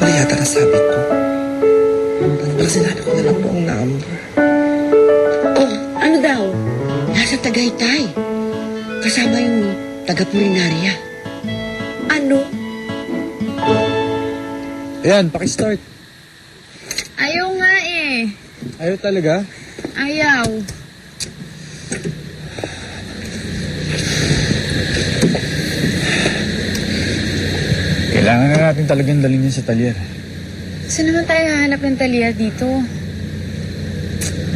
Mali yata nasabi ko. Baka sinabi ko na lang po ang number. Oh, ano daw? Nasa Tagaytay. Kasama yung taga-Purinaria. Ano? Ayan, pakistart. Ayaw nga eh. Ayaw talaga? Ayaw. Kailangan na natin talagang dalhin niya sa talyer. Saan naman tayo hahanap ng talyer dito?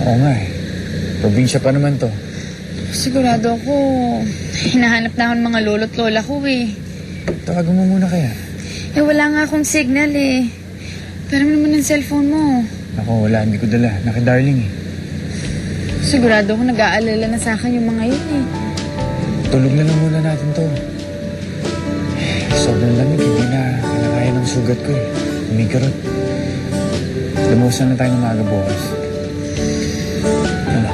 Oo nga eh. Probinsya pa naman to. Sigurado ako, hinahanap na ako ng mga lolo't lola ko eh. Tawagan mo muna kaya. Eh wala nga akong signal eh. Pero naman ang cellphone mo. Ako, wala. Hindi ko dala. Naki-darling eh. Sigurado ako nag-aalala na sa akin yung mga yun eh. Tulog na lang muna natin to. Sobrang lamig. Hindi na kinakaya ng sugat ko eh. Umigarot. Lumusan na tayo ng maaga bukas. Ano?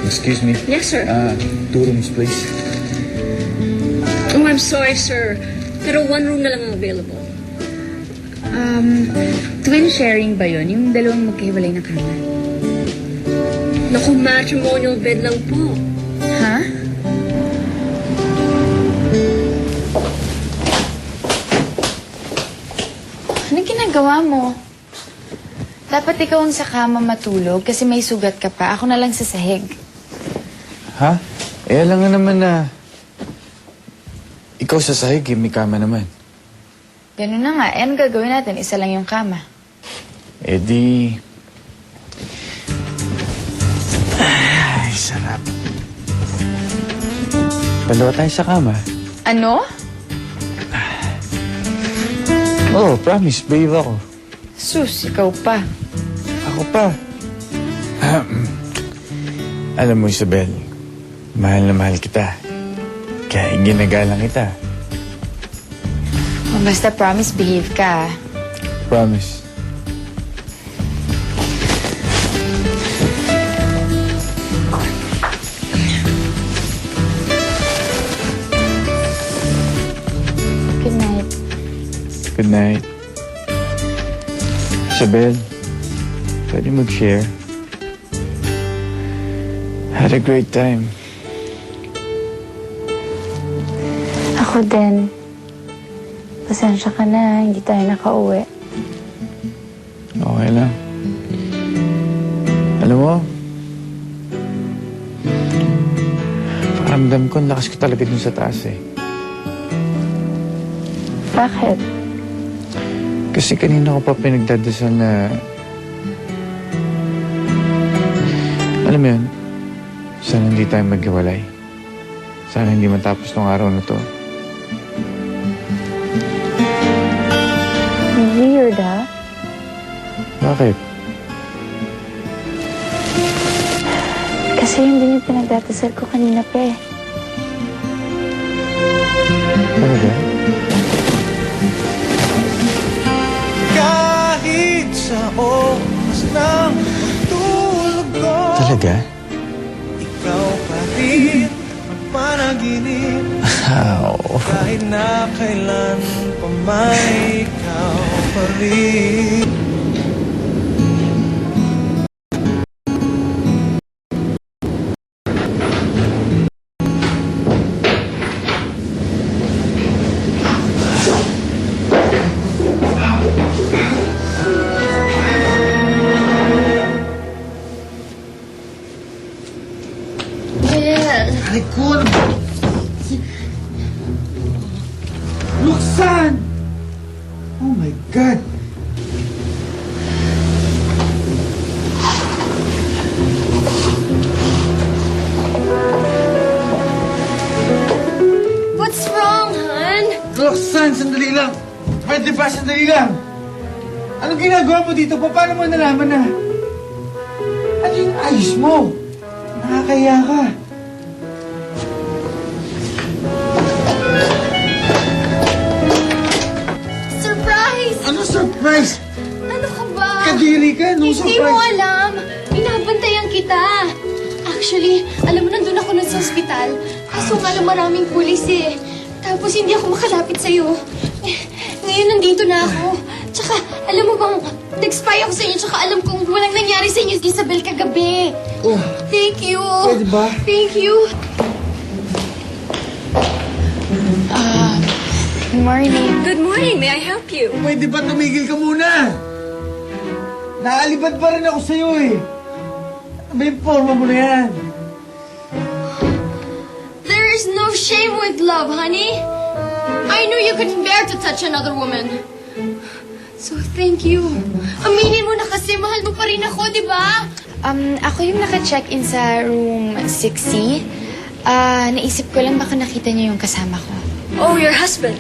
Excuse me. Yes, sir. 2 rooms, please. Oh, I'm sorry, sir. Pero 1 room na lang ang available. Twin sharing ba yun? Yung dalawang magkahiwalay na kama? Naku, matrimonial bed lang po. Ha? Anong ginagawa mo? Dapat ikaw ang sa kama matulog kasi may sugat ka pa. Ako na lang sa sahig. Ha? Eh, alam nga naman na ikaw sa sahig, may kama naman. Ganun na nga. Eh, anong gagawin natin? Isa lang yung kama. Eh di... Ay, sarap. Dalawa tayo sa kama. Ano? Oh, promise, babe ako. Sus, ikaw pa. Ako pa. Alam mo, Isabel, mahal na mahal kita. Kaya ginagalang kita. Oh, basta promise, behave ka. Promise. Good night. Good night. Isabel, pwede mag-share. Had a great time. Ako din. Pasensya ka na, hindi tayo nakauwi. Okay lang. Alam mo, pakiramdam ko, ang lakas ko talaga dun sa taas eh. Bakit? Kasi kanina ko pa pinagdadasal na... Alam mo yun, sana hindi tayo maghiwalay. Sana hindi matapos tong araw na to. Weird, ha? Bakit? Kasi yun din yung pinagdadasal ko kanina pa eh. Talaga? Kahit sa oras ng tulog ko, Talaga? ikaw pa rin ang panaginip. Oo. Kahit na kailan pa may ikaw pa rin. Ay, ko! Luksan! Oh my God! What's wrong, hon? Roxanne, sandali lang! Pwede ba, sandali lang? Anong ginagawa mo dito? Paano mo nalaman na? Ano yung ayos mo? Nakakaya ka. Surprise! Ano surprise? Ano ka ba? Kadiri ka, no Hindi mo surprise. alam. Inabantay Actually, alam mo, nandun ako nun sa ospital. Kaso nga lang maraming pulis eh. Tapos hindi ako makalapit sa'yo. Ngayon nandito na ako. Tsaka, alam mo bang, nag-spy ako sa inyo, tsaka alam kong walang nangyari sa inyo, Isabel, kagabi. Oh, Thank you. pwede ba? Thank you. Good morning. Good morning. May I help you? Pwede ba tumigil ka muna? Naalibad pa rin ako sa'yo eh. May forma mo na yan. There is no shame with love, honey. I knew you couldn't bear to touch another woman. So, thank you. Aminin mo na kasi, mahal mo pa rin ako, di ba? Ako yung naka-check-in sa room 6C. Naisip ko lang baka nakita niyo yung kasama ko. Oh, your husband.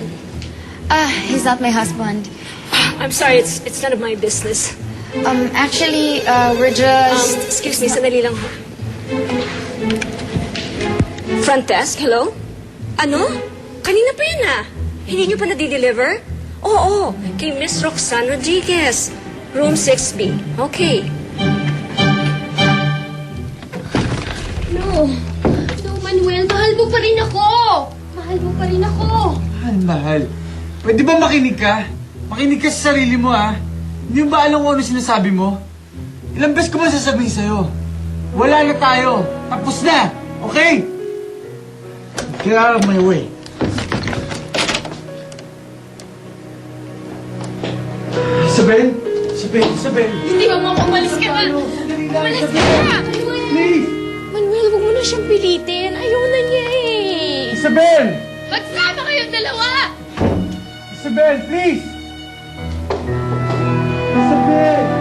He's not my husband. I'm sorry, it's none of my business. Actually, we're just... Excuse me, sandali lang ho. Front desk, hello? Ano? Kanina pa yan ah. Hindi niyo pa na-deliver? Oo, kay Miss Roxanne Rodriguez. Room 6B. Okay. No. No, Manuel, mahal mo pa rin ako. Mahal mo pa rin ako. Mahal. Pwede ba makinig ka? Makinig ka sa sarili mo, ha? Hindi mo ba alam kung ano sinasabi mo? Ilang beses ko ba sasabihin sa'yo? Wala na tayo. Tapos na. Okay? Get out of my way. Isabel? Isabel? Hindi ba mo umalis ka na? Umalis ka na! Please! Manuel, huwag mo na siyang pilitin. Ayaw na niya eh. Isabel! Magsama kayong dalawa! Isabel, please! Isabel!